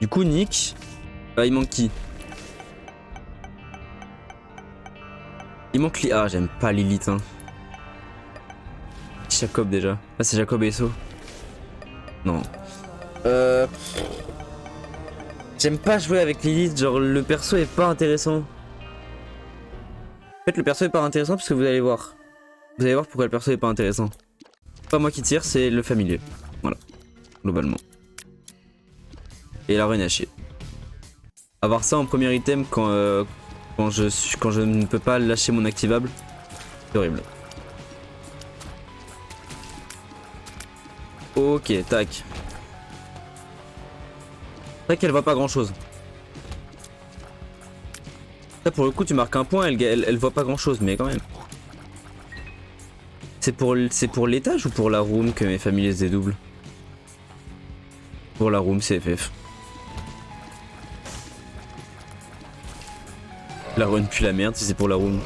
Du coup, Nick, il manque qui? Il manque Ah, j'aime pas Lilith, hein. Jacob déjà. Ah, c'est Jacob et So. Non. J'aime pas jouer avec Lilith, genre le perso est pas intéressant. En fait, le perso est pas intéressant parce que vous allez voir. Vous allez voir pourquoi le perso est pas intéressant. Pas moi qui tire, c'est le familier. Voilà, globalement. Et la run à chier. Avoir ça en premier item quand je ne peux pas lâcher mon activable, c'est horrible. Ok, tac. C'est vrai qu'elle voit pas grand chose. Ça pour le coup tu marques un point, elle voit pas grand chose, mais quand même. C'est pour l'étage ou pour la room que mes familles se dédoublent? Pour la room, c'est FF. La run pue la merde si c'est pour la room.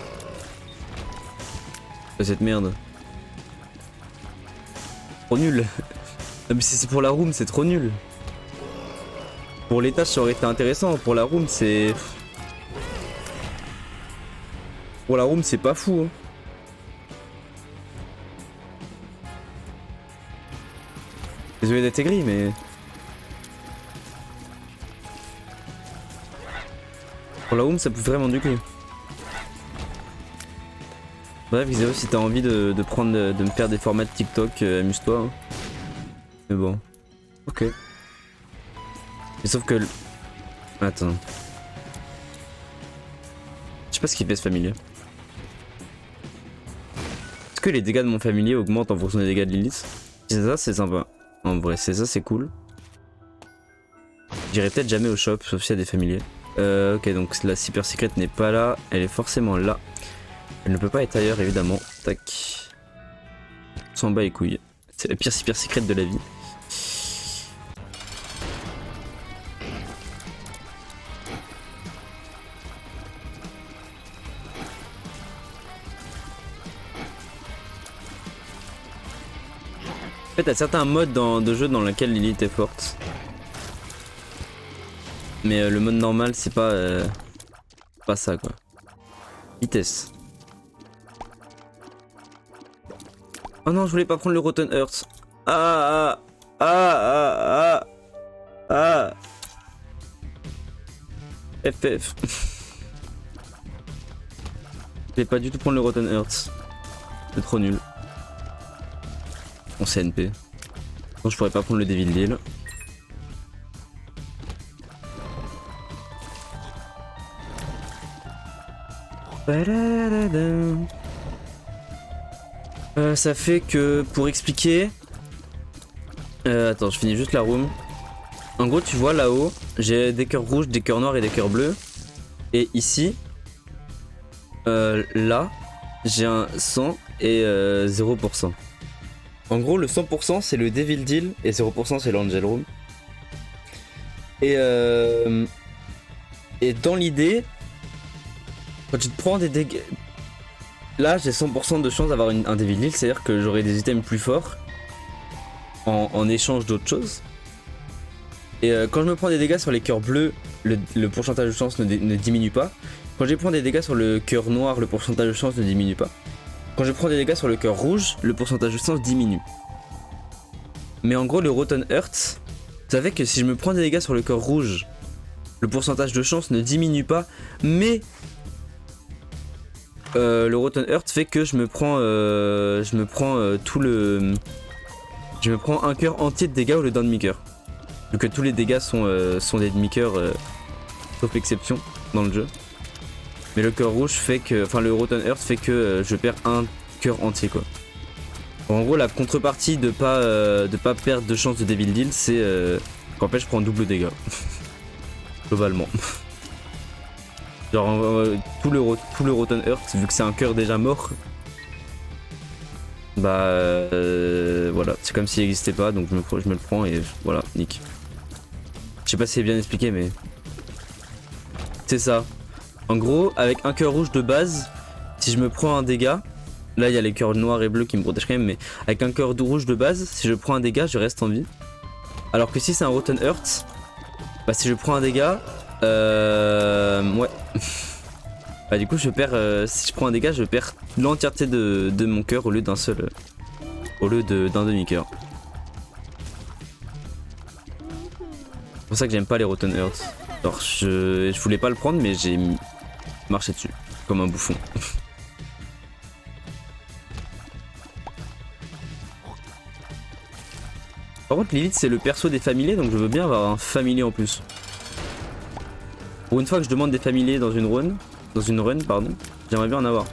Cette merde. Trop nul. Non mais si c'est pour la room, c'est trop nul. Pour l'étage ça aurait été intéressant, pour la room c'est... Pour la room c'est pas fou hein. Désolé d'être aigri mais... Pour la room ça peut vraiment du cul. Bref Xéo, si t'as envie de me faire des formats de TikTok, amuse-toi hein. Mais bon. Ok. Mais sauf que... Attends. Je sais pas ce qu'il fait ce familier. Est-ce que les dégâts de mon familier augmentent en fonction des dégâts de Lilith? Si c'est ça, c'est sympa. En vrai, c'est ça, c'est cool. J'irai peut-être jamais au shop, sauf s'il y a des familiers. Ok, donc la super secret n'est pas là. Elle est forcément là. Elle ne peut pas être ailleurs, évidemment. Tac. On s'en bat les couilles. C'est la pire super secret de la vie. En fait, il y a certains modes de jeu dans lesquels Lilith est forte. Mais le mode normal, c'est pas ça, quoi. Vitesse. Oh non, je voulais pas prendre le Rotten Earth. Ah, ah, ah, ah, ah, ah. FF. Je vais pas du tout prendre le Rotten Earth. C'est trop nul. En CNP. Non, je pourrais pas prendre le Devil Deal. Ça fait que pour expliquer... attends, je finis juste la room. En gros, tu vois là-haut, j'ai des cœurs rouges, des cœurs noirs et des cœurs bleus. Et ici, là, j'ai un 100 et 0%. En gros, le 100% c'est le Devil Deal et 0% c'est l'Angel Room. Et dans l'idée, quand tu te prends des dégâts... Là, j'ai 100% de chance d'avoir un Devil Deal, c'est-à-dire que j'aurai des items plus forts en échange d'autres choses. Et quand je me prends des dégâts sur les cœurs bleus, le pourcentage de chance ne diminue pas. Quand je prends des dégâts sur le cœur noir, le pourcentage de chance ne diminue pas. Quand je prends des dégâts sur le cœur rouge, le pourcentage de chance diminue. Mais en gros, le Rotten Earth, vous savez que si je me prends des dégâts sur le cœur rouge, le pourcentage de chance ne diminue pas, mais le Rotten Earth fait que je me prends un cœur entier de dégâts au lieu d'un demi-cœur. Vu que tous les dégâts sont des demi-cœurs, sauf exception dans le jeu. Mais le cœur rouge fait que, enfin le Rotten Earth fait que je perds un cœur entier quoi. En gros la contrepartie de pas perdre de chance de Devil Deal c'est qu'en fait je prends double dégâts. Globalement. Genre tout le Rotten Earth vu que c'est un cœur déjà mort. Bah voilà, c'est comme s'il n'existait pas donc je me le prends et voilà, nick. Je sais pas si c'est bien expliqué mais... C'est ça. En gros, avec un cœur rouge de base, si je me prends un dégât, là il y a les cœurs noirs et bleus qui me protègent quand même, mais avec un cœur rouge de base, si je prends un dégât, je reste en vie. Alors que si c'est un Rotten Earth, Bah si je prends un dégât, ouais. Bah du coup je perds, si je prends un dégât je perds l'entièreté de mon cœur au lieu d'un seul, au lieu d'un demi-cœur. C'est pour ça que j'aime pas les Rotten Hearts. Alors je voulais pas le prendre mais j'ai marché dessus, comme un bouffon. Par contre Lilith c'est le perso des familiers donc je veux bien avoir un familier en plus. Pour une fois que je demande des familiers dans une run, pardon, j'aimerais bien en avoir.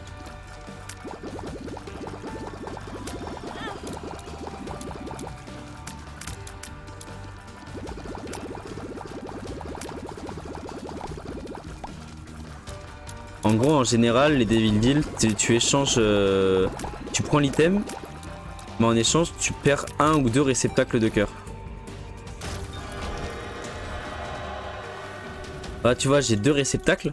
En gros en général les Devil Deal tu échanges, tu prends l'item mais en échange tu perds un ou deux réceptacles de cœur. Là tu vois j'ai deux réceptacles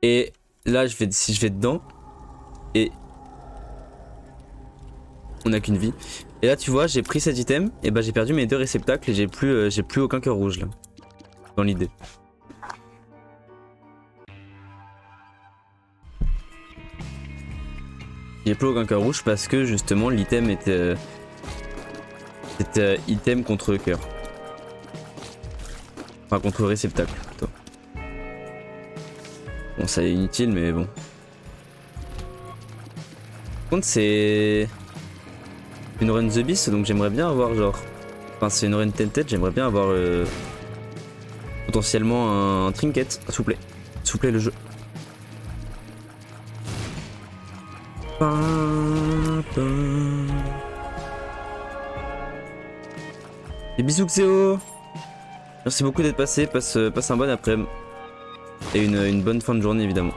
et là si je vais dedans et on a qu'une vie et là tu vois j'ai pris cet item et bah j'ai perdu mes deux réceptacles et j'ai plus aucun cœur rouge là dans l'idée. J'ai plus aucun cœur rouge parce que justement l'item était item contre le cœur. Enfin contre le réceptacle plutôt. Bon ça est inutile mais bon. Par contre c'est une run The Beast donc j'aimerais bien avoir genre... Enfin c'est une run Tented, j'aimerais bien avoir potentiellement un trinket, s'il vous plaît. S'il vous plaît le jeu. Et bisous Xéo. Merci beaucoup d'être passé, passe un bon après-midi. Et une bonne fin de journée évidemment.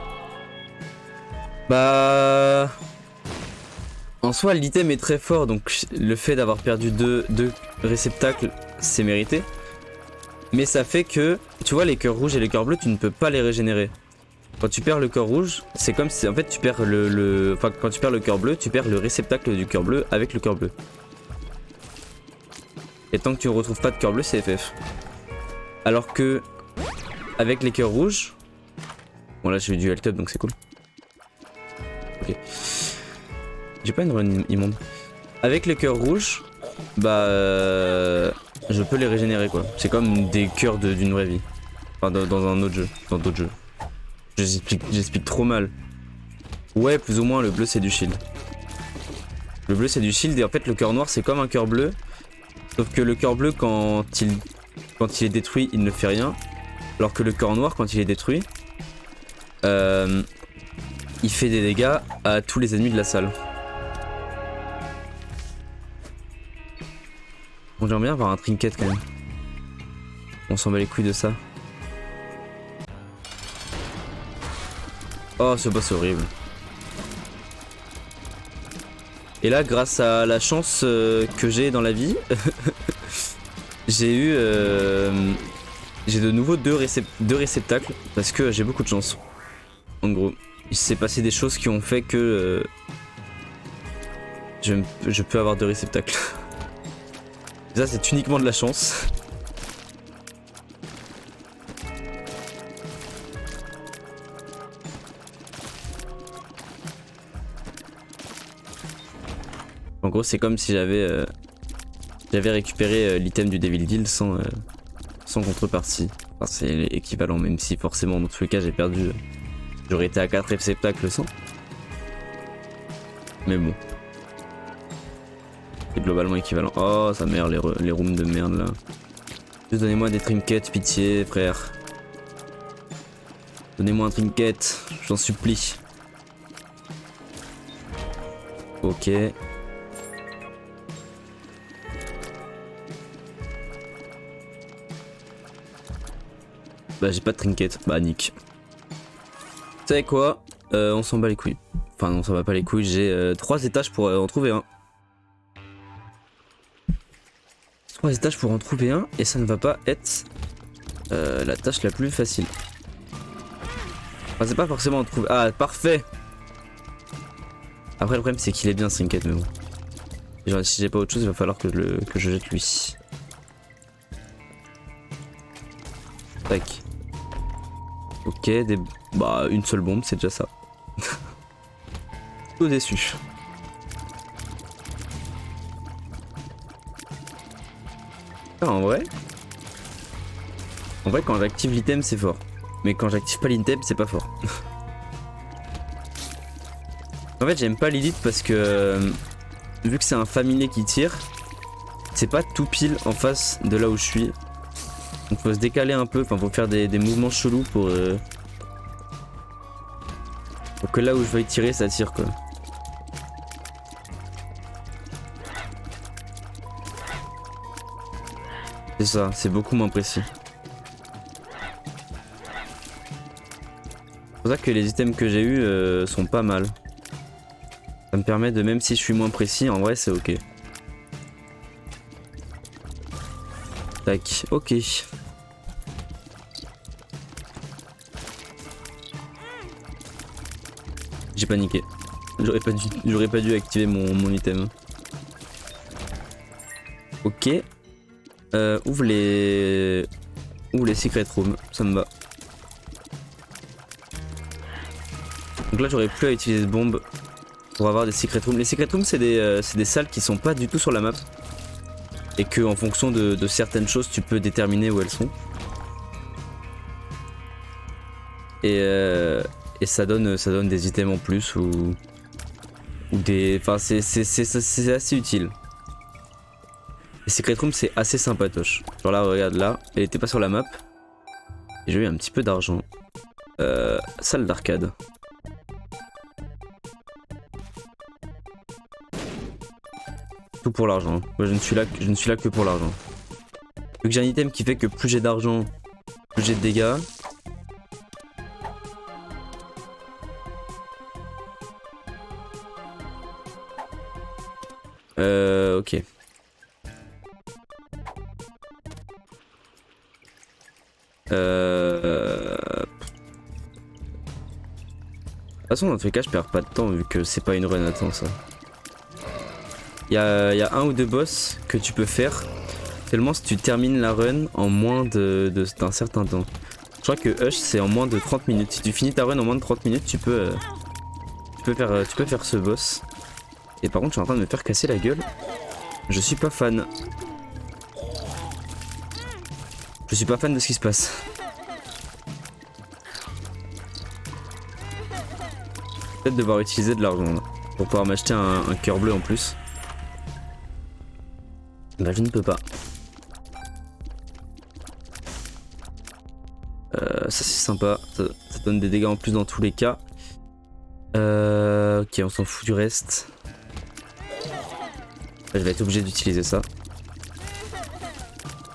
Bah... En soi l'item est très fort donc le fait d'avoir perdu deux réceptacles c'est mérité. Mais ça fait que, tu vois les cœurs rouges et les cœurs bleus tu ne peux pas les régénérer. Quand tu perds le cœur rouge, c'est comme si en fait tu perds enfin quand tu perds le cœur bleu, tu perds le réceptacle du cœur bleu avec le cœur bleu. Et tant que tu ne retrouves pas de cœur bleu, c'est FF. Alors que avec les cœurs rouges, bon là j'ai eu du health up donc c'est cool. Ok. J'ai pas une run immonde. Avec les cœurs rouges, bah je peux les régénérer quoi. C'est comme des cœurs d'une vraie vie. Enfin dans un autre jeu, dans d'autres jeux. J'explique trop mal. Ouais, plus ou moins, le bleu c'est du shield. Le bleu c'est du shield et en fait le cœur noir c'est comme un cœur bleu. Sauf que le cœur bleu quand il est détruit il ne fait rien. Alors que le cœur noir quand il est détruit il fait des dégâts à tous les ennemis de la salle. Bon j'aimerais bien avoir un trinket quand même. On s'en bat les couilles de ça. Oh ce boss est horrible. Et là grâce à la chance que j'ai dans la vie, j'ai de nouveau deux réceptacles parce que j'ai beaucoup de chance. En gros, il s'est passé des choses qui ont fait que je peux avoir deux réceptacles. Et ça c'est uniquement de la chance. En gros c'est comme si j'avais récupéré l'item du Devil Deal sans contrepartie. Enfin c'est équivalent même si forcément dans tous les cas j'ai perdu. J'aurais été à 4 réceptacles sans. Mais bon. C'est globalement équivalent. Oh ça merde les rooms de merde là. Juste donnez-moi des trinkets pitié frère. Donnez-moi un trinket, j'en supplie. Ok. Bah j'ai pas de trinket, bah nick. Vous savez quoi, on s'en bat les couilles. Enfin non on s'en bat pas les couilles, j'ai 3 étages pour en trouver un. 3 étages pour en trouver un et ça ne va pas être la tâche la plus facile. Enfin c'est pas forcément en trouver... Ah parfait. Après le problème c'est qu'il est bien ce trinket mais bon. Genre si j'ai pas autre chose il va falloir que je jette lui. Tac. Ok, bah une seule bombe, c'est déjà ça. Tout déçu. Ah, en vrai, quand j'active l'item, c'est fort. Mais quand j'active pas l'item, c'est pas fort. En fait, j'aime pas Lilith parce que vu que c'est un familier qui tire, c'est pas tout pile en face de là où je suis. Donc faut se décaler un peu, enfin faut faire des mouvements chelous pour que là où je vais tirer, ça tire quoi. C'est ça, c'est beaucoup moins précis. C'est pour ça que les items que j'ai eu sont pas mal. Ça me permet de, même si je suis moins précis, en vrai c'est ok. Tac, ok. J'ai paniqué. J'aurais pas dû activer mon item. Ok. Ouvre les secret rooms, ça me va. Donc là j'aurais plus à utiliser de bombes pour avoir des secret rooms. Les secret rooms c'est des salles qui sont pas du tout sur la map. Et que en fonction de certaines choses tu peux déterminer où elles sont. Et ça donne des items en plus ou des. Enfin c'est assez utile. Les secret rooms c'est assez sympatoche. Genre là regarde là, elle était pas sur la map. Et j'ai eu un petit peu d'argent. Salle d'arcade. Tout pour l'argent. Moi je ne suis là que pour l'argent. Vu que j'ai un item qui fait que plus j'ai d'argent, plus j'ai de dégâts. Ok. De toute façon dans tous les cas je perds pas de temps vu que c'est pas une run à temps ça. Il y a un ou deux boss que tu peux faire seulement si tu termines la run en moins d'un certain temps. Je crois que Hush c'est en moins de 30 minutes. Si tu finis ta run en moins de 30 minutes tu peux faire ce boss. Et par contre je suis en train de me faire casser la gueule. Je suis pas fan. Je suis pas fan de ce qui se passe. Peut-être devoir utiliser de l'argent pour pouvoir m'acheter un cœur bleu en plus. Bah je ne peux pas. Ça c'est sympa, ça donne des dégâts en plus dans tous les cas. Ok, on s'en fout du reste. Je vais être obligé d'utiliser ça.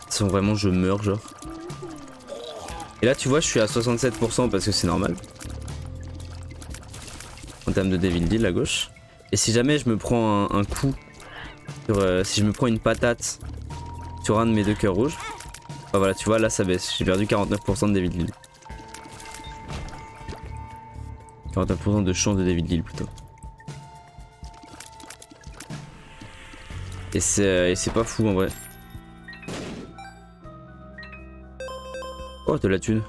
Sinon vraiment je meurs genre. Et là tu vois je suis à 67% parce que c'est normal. En termes de Devil Deal à gauche. Et si jamais je me prends un coup sur, si je me prends une patate sur un de mes deux cœurs rouges, bah voilà tu vois là ça baisse. J'ai perdu 49% de Devil Deal. 49% de chance de Devil Deal plutôt. Et c'est pas fou en vrai. Oh de la thune.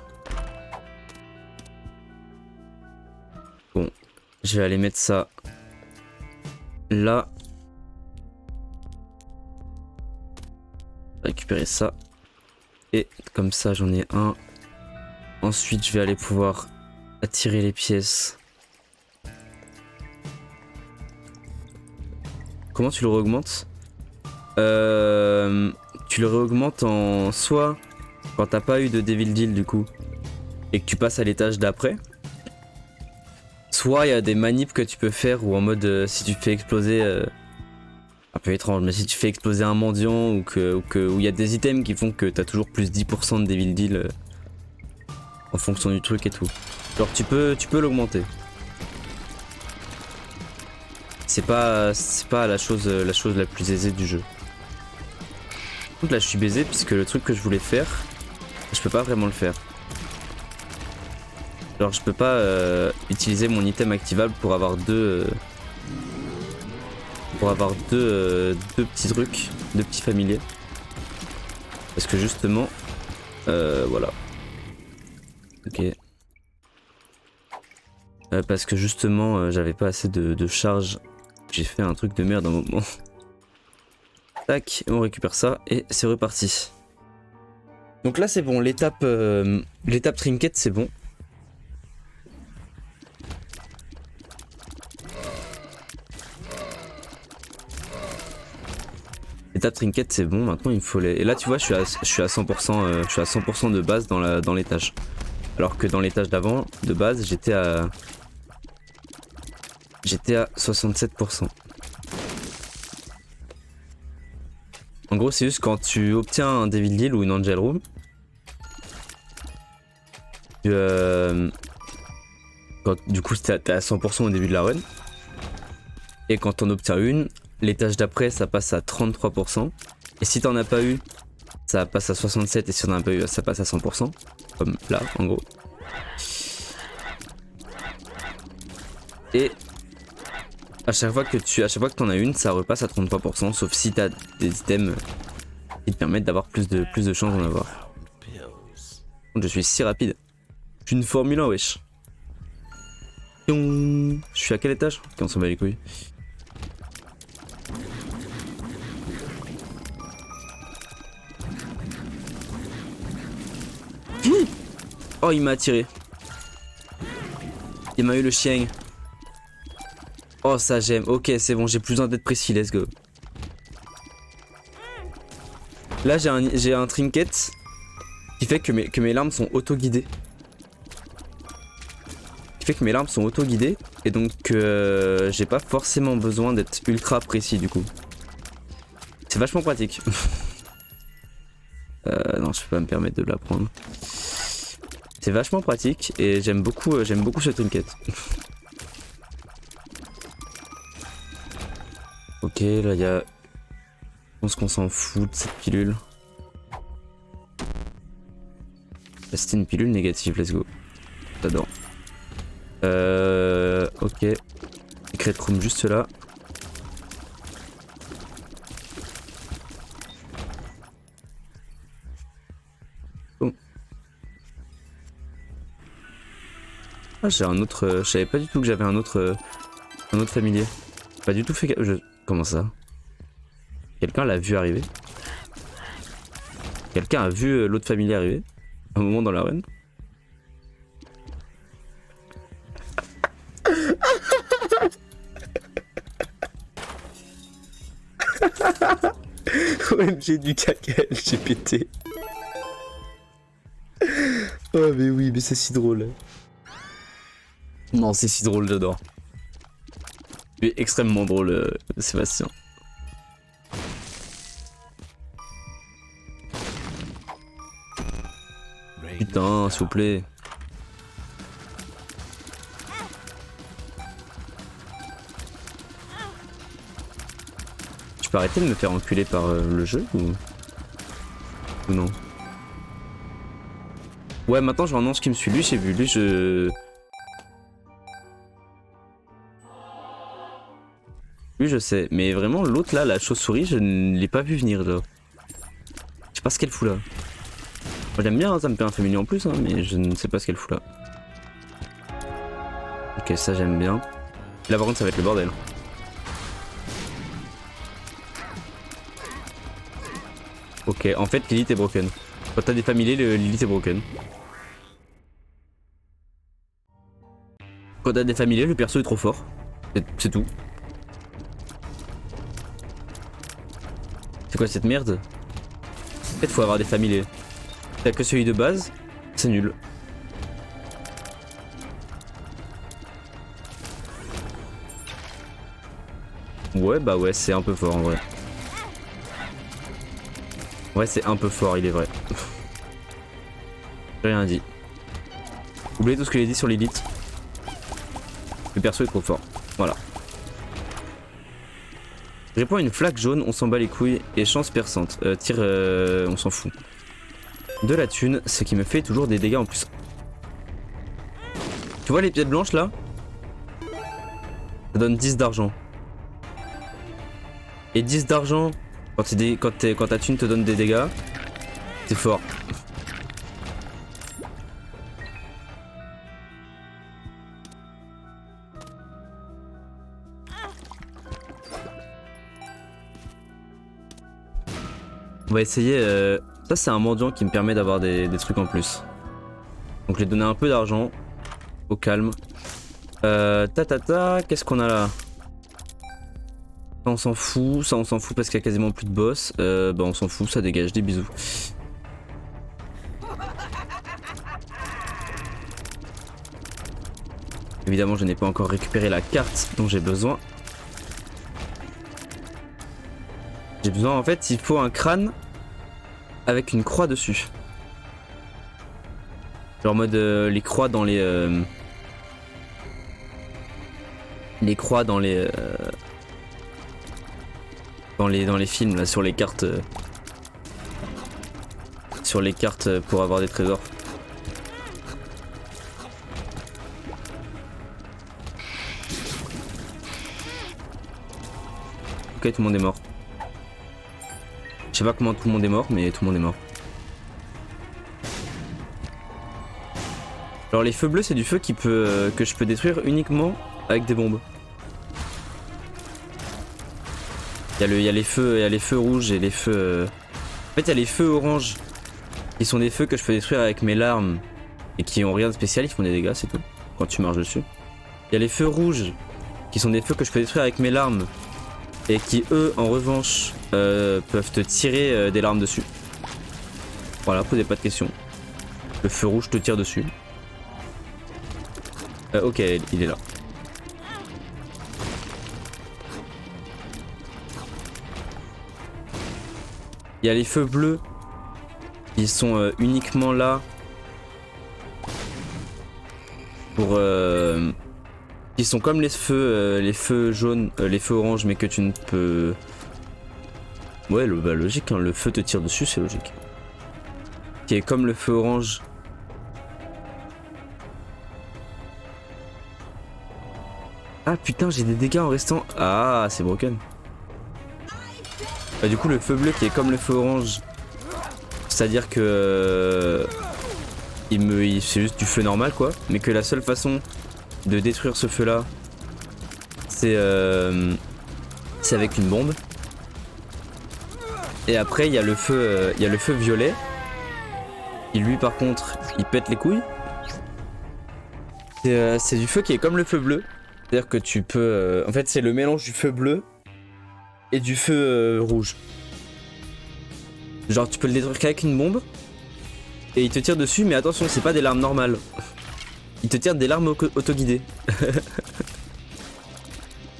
Bon, je vais aller mettre ça là. Récupérer ça. Et comme ça j'en ai un. Ensuite je vais aller pouvoir attirer les pièces. Comment tu le réaugmentes? Tu le réaugmentes en soit quand t'as pas eu de Devil Deal du coup et que tu passes à l'étage d'après. Soit il y a des manips que tu peux faire ou en mode si tu fais exploser un peu étrange, mais si tu fais exploser un mendiant ou où il y a des items qui font que t'as toujours plus 10% de Devil Deal en fonction du truc et tout. Genre tu peux l'augmenter. C'est pas la chose la plus aisée du jeu. Donc là je suis baisé puisque le truc que je voulais faire, je peux pas vraiment le faire. Alors je peux pas utiliser mon item activable pour avoir deux petits trucs, deux petits familiers. Parce que justement, voilà. Ok. Parce que justement, j'avais pas assez de charge. J'ai fait un truc de merde un moment. Tac, on récupère ça et c'est reparti. Donc là c'est bon, l'étape trinket c'est bon. L'étape trinket c'est bon, maintenant il me faut les... Et là tu vois je suis à 100%, je suis à 100% de base dans l'étage. Alors que dans l'étage d'avant, de base, j'étais à 67%. En gros, c'est juste quand tu obtiens un Devil Deal ou une Angel Room, du coup, t'es à 100% au début de la run. Et quand t'en obtiens une, l'étage d'après, ça passe à 33%. Et si t'en as pas eu, ça passe à 67%. Et si t'en as pas eu, ça passe à 100%. Comme là, en gros. Et à chaque fois que t'en as une, ça repasse à 33%, sauf si t'as des items qui te permettent d'avoir plus de chances d'en avoir. Je suis si rapide. Je suis une Formule 1, wesh. Je suis à quel étage? Ok, on s'en bat les couilles. Oh, il m'a attiré. Il m'a eu le chien. Oh, ça j'aime. Ok, c'est bon, j'ai plus besoin d'être précis, let's go. Là, j'ai un trinket qui fait que mes larmes sont auto-guidées. Et donc, j'ai pas forcément besoin d'être ultra précis du coup. C'est vachement pratique. Non, je peux pas me permettre de la prendre. C'est vachement pratique et j'aime beaucoup ce trinket. Ok, là il y a... Je pense qu'on s'en fout de cette pilule. C'était une pilule négative, let's go. J'adore. Ok. Secret room juste là. Bon. Ah, j'ai un autre... je savais pas du tout que j'avais un autre familier. Pas du tout fait... Comment ça? Quelqu'un l'a vu arriver? Quelqu'un a vu l'autre familier arriver? Un moment dans la run? OMG du caca LGBT. Oh mais oui, mais c'est si drôle. Non, c'est si drôle, j'adore. Tu es extrêmement drôle, Sébastien. Putain, s'il vous plaît. Tu peux arrêter de me faire enculer par le jeu ou non? Ouais, maintenant je renonce qui me suit. Lui, j'ai vu. Lui, je sais. Mais vraiment, l'autre là, la chauve-souris, je ne l'ai pas vu venir là. Je sais pas ce qu'elle fout là. Moi, j'aime bien, hein, ça me fait un familier en plus, hein, mais je ne sais pas ce qu'elle fout là. Ok, ça j'aime bien. Là par contre, ça va être le bordel. Ok, en fait, Lilith est broken. Quand t'as des familiers, Lilith est broken. Quand t'as des familiers, le perso est trop fort. C'est tout. C'est quoi cette merde? En fait, faut avoir des familiers. T'as que celui de base, c'est nul. Ouais, bah ouais, c'est un peu fort en vrai. Ouais, c'est un peu fort, il est vrai. J'ai rien dit. Oubliez tout ce que j'ai dit sur Lilith. Le perso est trop fort. Voilà. Réponds à une flaque jaune, on s'en bat les couilles. Et chance perçante. Tire, on s'en fout. De la thune, ce qui me fait toujours des dégâts en plus. Tu vois les pièces blanches là? Ça donne 10 d'argent. Et 10 d'argent, quand ta thune te donne des dégâts, c'est fort. On va essayer... Ça c'est un mendiant qui me permet d'avoir des trucs en plus. Donc je vais donner un peu d'argent. Au calme. Qu'est-ce qu'on a là? Ça on s'en fout, ça on s'en fout parce qu'il y a quasiment plus de boss. Bah on s'en fout, ça dégage, des bisous. Évidemment je n'ai pas encore récupéré la carte dont j'ai besoin. J'ai besoin en fait, il faut un crâne avec une croix dessus. Genre en mode les croix dans les croix dans les films là, sur les cartes pour avoir des trésors. Ok, tout le monde est mort. Je sais pas comment tout le monde est mort, mais tout le monde est mort. Alors les feux bleus c'est du feu que je peux détruire uniquement avec des bombes. Il y a les feux rouges et les feux... En fait il y a les feux oranges qui sont des feux que je peux détruire avec mes larmes et qui ont rien de spécial, ils font des dégâts c'est tout, quand tu marches dessus. Il y a les feux rouges qui sont des feux que je peux détruire avec mes larmes et qui eux en revanche peuvent te tirer des larmes dessus. Voilà, posez pas de questions. Le feu rouge te tire dessus. Ok, il est là. Il y a les feux bleus qui sont uniquement là pour qui sont comme les feux jaunes, les feux oranges, mais que tu ne peux... Ouais, bah, logique, hein, le feu te tire dessus, c'est logique. Qui est comme le feu orange. Ah putain, j'ai des dégâts en restant... Ah, c'est broken. Bah, du coup, le feu bleu qui est comme le feu orange, c'est-à-dire que... c'est juste du feu normal, quoi. Mais que la seule façon de détruire ce feu-là, c'est avec une bombe. Et après, il y a le feu violet. Qui lui, par contre, il pète les couilles. C'est du feu qui est comme le feu bleu. C'est-à-dire que tu peux... en fait, c'est le mélange du feu bleu et du feu rouge. Genre, tu peux le détruire qu'avec une bombe. Et il te tire dessus, mais attention, c'est pas des larmes normales. Il te tire des larmes autoguidées.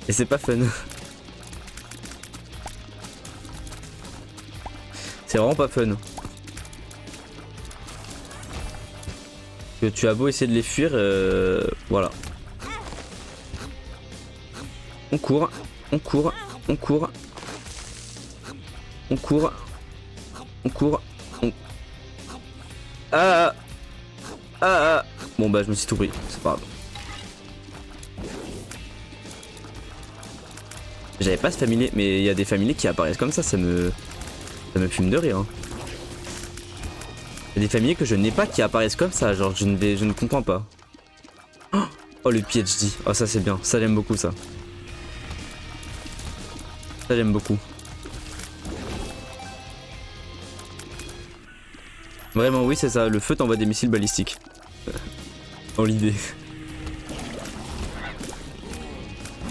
Et c'est pas fun. C'est vraiment pas fun. Que tu as beau essayer de les fuir, voilà. On court, on court, on court. On court. On court. Ah, ah. Bon bah je me suis tout pris, c'est pas grave. J'avais pas ce familier, mais il y a des familiers qui apparaissent comme ça me fume de rire. Hein. Il y a des familiers que je n'ai pas qui apparaissent comme ça, genre je ne comprends pas. Oh le PhD, oh ça c'est bien, ça j'aime beaucoup ça. Ça j'aime beaucoup. Vraiment oui c'est ça, le feu t'envoie des missiles balistiques. Dans l'idée.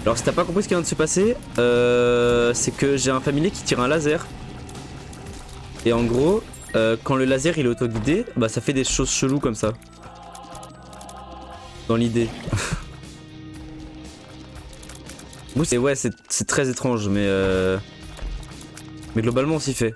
Alors si t'as pas compris ce qui vient de se passer, c'est que j'ai un familier qui tire un laser. Et en gros, quand le laser il est autoguidé, bah ça fait des choses cheloues comme ça. Dans l'idée. Ouais c'est très étrange mais globalement on s'y fait.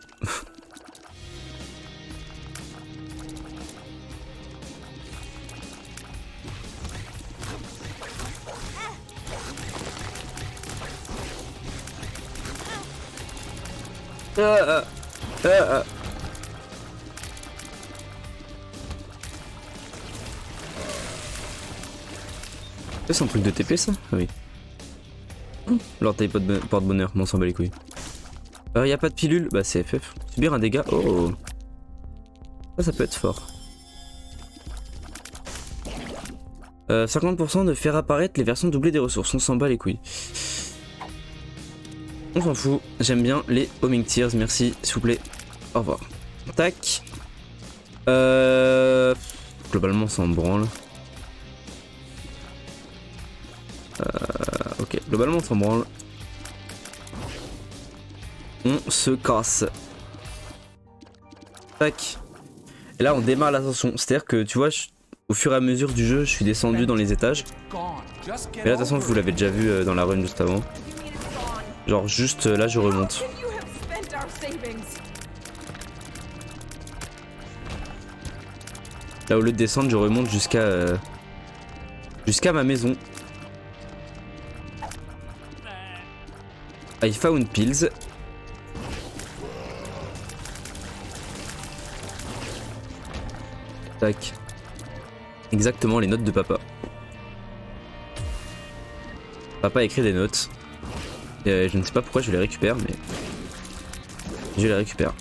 C'est un truc de TP ça? Ah oui. Alors t'avais pas de porte-bonheur, mais on s'en bat les couilles. Y a pas de pilule? Bah c'est FF. Subir un dégât, oh. Ça peut être fort. 50% de faire apparaître les versions doublées des ressources, on s'en bat les couilles. On s'en fout, j'aime bien les homing tears, merci s'il vous plaît. Au revoir. Tac. Globalement, ça en branle. Ok, globalement, ça en branle. On se casse. Tac. Et là, on démarre l'ascension. C'est-à-dire que, tu vois, au fur et à mesure du jeu, je suis descendu dans les étages. Et là, de toute façon, vous l'avez déjà vu dans la run juste avant. Genre, juste là, je remonte. Là, au lieu de descendre, je remonte jusqu'à ma maison. I found pills. Tac. Exactement les notes de papa. Papa a écrit des notes. Et je ne sais pas pourquoi je les récupère, mais je les récupère.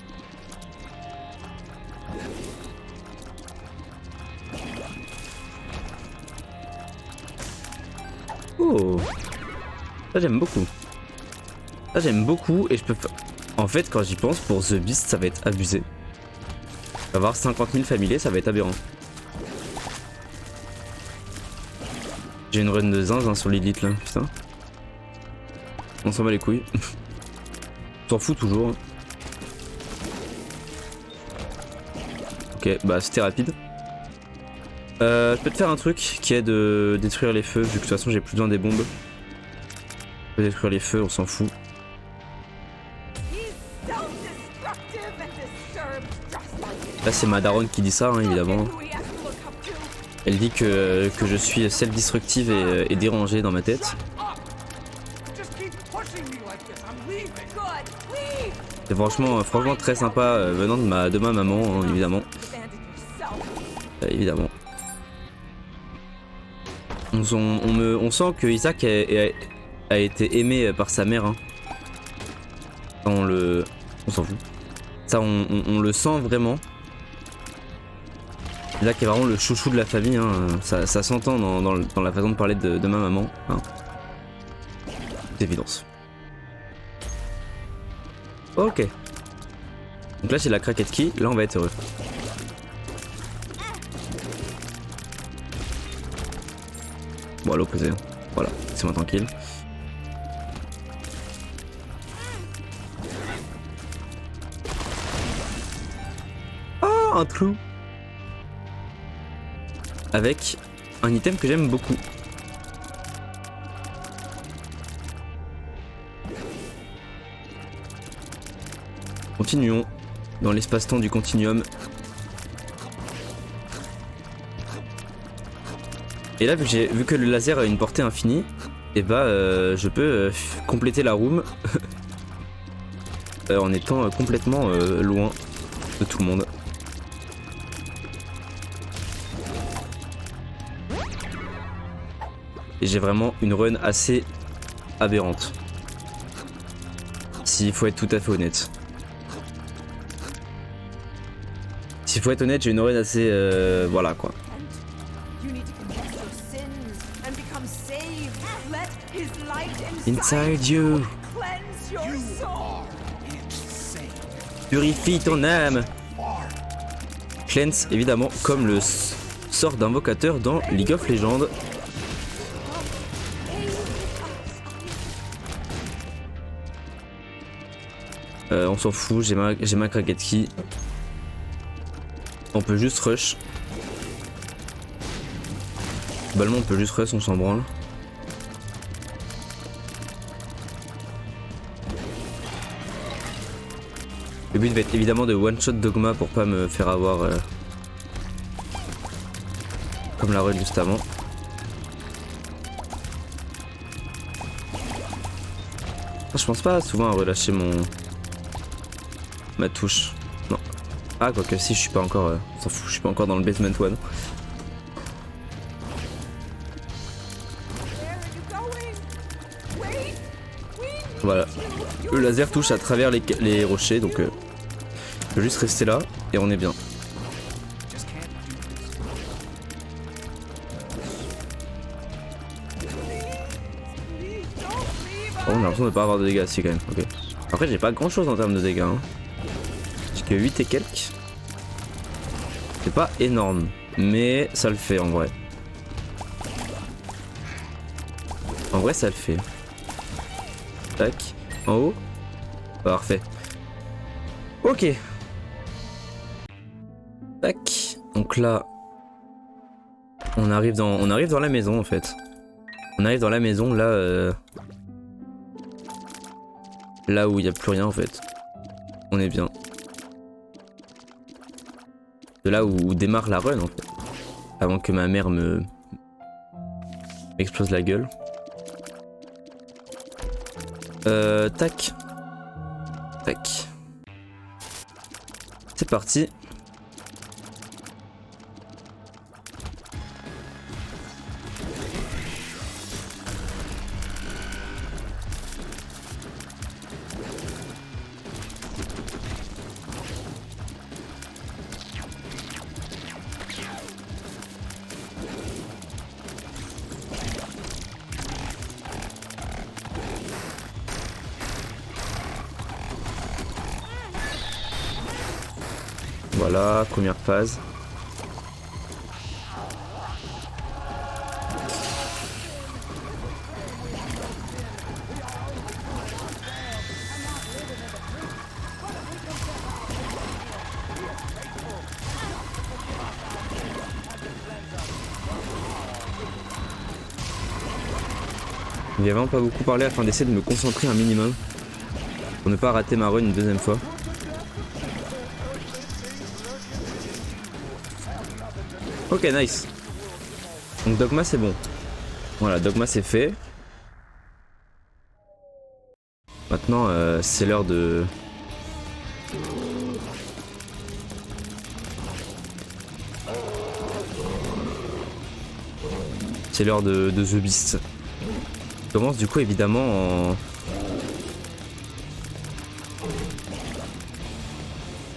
Oh, ça j'aime beaucoup. Ça j'aime beaucoup et je peux... En fait quand j'y pense, pour The Beast ça va être abusé. Avoir 50 000 familiers, ça va être aberrant. J'ai une run de zinzin sur l'élite là, putain. On s'en bat les couilles. On s'en fout toujours. Hein. Ok, bah c'était rapide. Je peux te faire un truc qui est de détruire les feux, vu que de toute façon j'ai plus besoin des bombes. Je peux détruire les feux, on s'en fout. Là c'est ma daronne qui dit ça, hein, évidemment. Elle dit que je suis self-destructive et dérangée dans ma tête. C'est franchement très sympa venant de ma maman, hein, évidemment. Évidemment. On sent que Isaac a été aimé par sa mère. Hein. On s'en fout. Ça, on le sent vraiment. Isaac est vraiment le chouchou de la famille. Hein. Ça s'entend dans la façon de parler de ma maman. Hein. C'est évidence. Ok. Donc là, j'ai la craquette key. Là, on va être heureux. Bon, à l'opposé. Voilà, laissez-moi tranquille. Oh, un clou. Avec un item que j'aime beaucoup. Continuons dans l'espace-temps du continuum. Et là, vu que le laser a une portée infinie, et bah je peux compléter la room en étant complètement loin de tout le monde. Et j'ai vraiment une run assez aberrante. S'il faut être tout à fait honnête. S'il faut être honnête, j'ai une run assez... voilà quoi. Inside you. Purifie ton âme. Cleanse, évidemment, comme le sort d'invocateur dans League of Legends. On s'en fout, j'ai ma craquette key. On peut juste rush. Globalement, on peut juste rush, on s'en branle. Le but va être évidemment de one-shot Dogma pour pas me faire avoir comme la run juste avant. Je pense pas souvent à relâcher ma touche. Non. Ah, quoique si, je suis pas encore... on s'en fout, je suis pas encore dans le basement one. Voilà. Le laser touche à travers les rochers, donc je vais juste rester là et on est bien. Oh, on a l'impression de pas avoir de dégâts ici quand même. Ok. Après j'ai pas grand chose en termes de dégâts. Hein. J'ai que 8 et quelques. C'est pas énorme, mais ça le fait en vrai. En vrai, ça le fait. Tac, en haut. Parfait. Ok. Tac. Donc là, on arrive dans la maison en fait. On arrive dans la maison là, là où il n'y a plus rien en fait. On est bien. De là où démarre la run en fait. Avant que ma mère m'explose la gueule. Tac. Tac. C'est parti. Voilà, première phase. Il n'y a vraiment pas beaucoup parlé afin d'essayer de me concentrer un minimum pour ne pas rater ma run une deuxième fois. Ok, nice. Donc Dogma c'est bon. Voilà, Dogma c'est fait. Maintenant c'est l'heure de... C'est l'heure de The Beast. Je commence du coup évidemment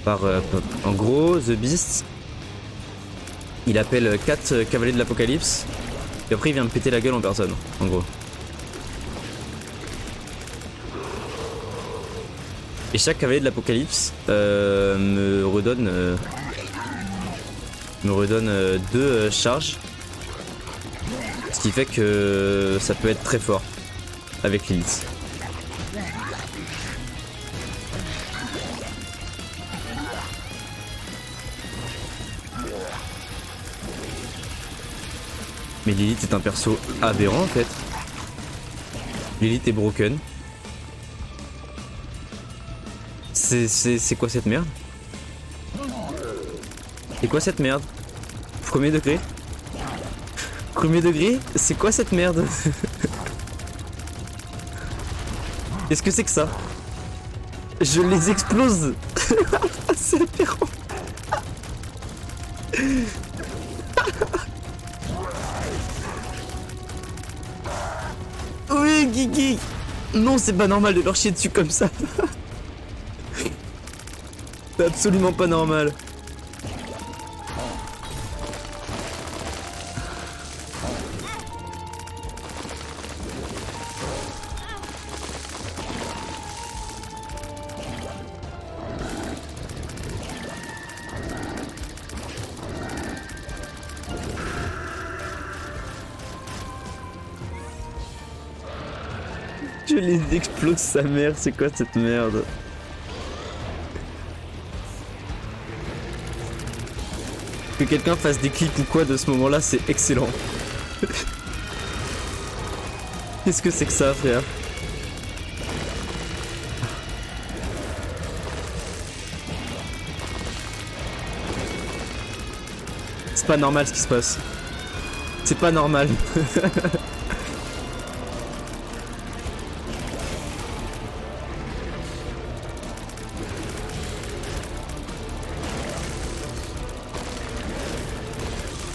en gros The Beast. Il appelle 4 cavaliers de l'apocalypse. Et après il vient me péter la gueule en personne, en gros. Et chaque cavalier de l'apocalypse me redonne 2 charges. Ce qui fait que ça peut être très fort avec Lilith. Mais Lilith est un perso aberrant en fait. Lilith est broken. C'est quoi cette merde? C'est quoi cette merde? Premier degré? Premier degré? C'est quoi cette merde? Qu'est-ce que c'est que ça? Je les explose. C'est aberrant. Oui, Guigui. Non, c'est pas normal de leur chier dessus comme ça. C'est absolument pas normal. Je les explose sa mère, c'est quoi cette merde? Que quelqu'un fasse des clips ou quoi de ce moment là, c'est excellent. Qu'est-ce que c'est que ça, frère? C'est pas normal ce qui se passe. C'est pas normal.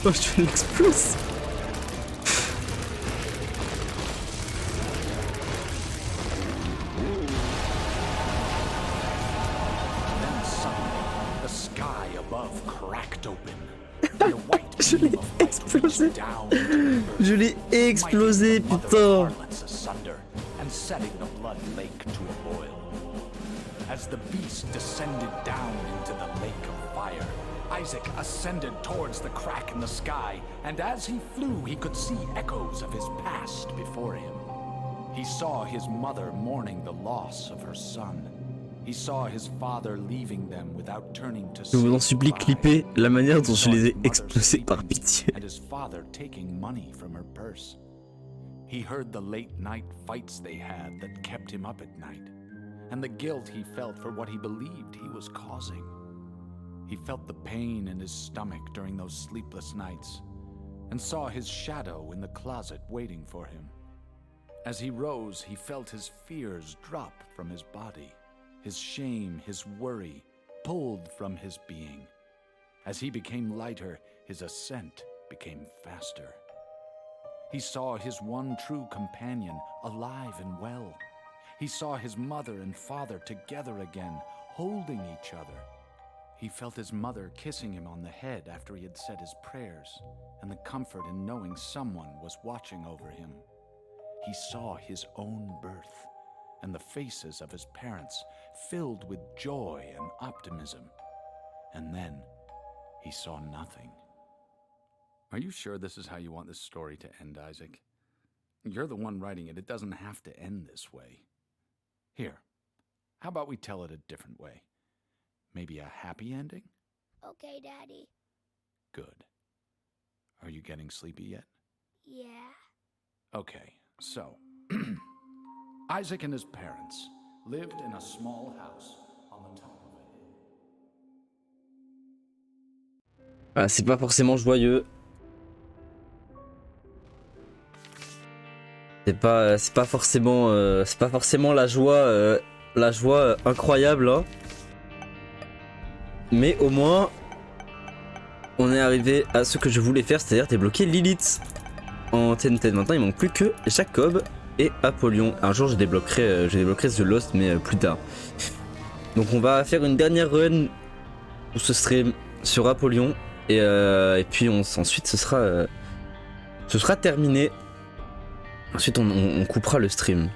Oh, je l'explose. Je l'ai explosé. Je l'ai explosé, putain. As the beast descended down into the lake of fire, Isaac ascended towards the crack in the sky, and as he flew, he could see echoes of his past before him. He saw his mother mourning the loss of her son. He saw his father leaving them without turning to Je vous en supplie, clippez la manière dont je les ai explosés par pitié. And his father taking money from her purse. He heard the late night fights they had that kept him up at night, and the guilt he felt for what he believed he was causing. He felt the pain in his stomach during those sleepless nights, and saw his shadow in the closet waiting for him. As he rose, he felt his fears drop from his body, his shame, his worry pulled from his being. As he became lighter, his ascent became faster. He saw his one true companion alive and well. He saw his mother and father together again, holding each other. He felt his mother kissing him on the head after he had said his prayers, and the comfort in knowing someone was watching over him. He saw his own birth, and the faces of his parents filled with joy and optimism. And then he saw nothing. Are you sure this is how you want this story to end, Isaac? You're the one writing it. It doesn't have to end this way. Here, how about we tell it a different way? Maybe a happy ending? Okay, Daddy. Good. Are you getting sleepy yet? Yeah. Okay, so Isaac and his parents lived in a small house on the top of a hill. Ah, c'est pas forcément joyeux. C'est pas forcément la joie incroyable là. Mais au moins on est arrivé à ce que je voulais faire, c'est-à-dire débloquer Lilith en TNT. Maintenant il manque plus que Jacob et Apollyon. Un jour je débloquerai The Lost, mais plus tard. Donc on va faire une dernière run où ce serait sur Apollyon et puis ensuite ce sera terminé. Ensuite on coupera le stream.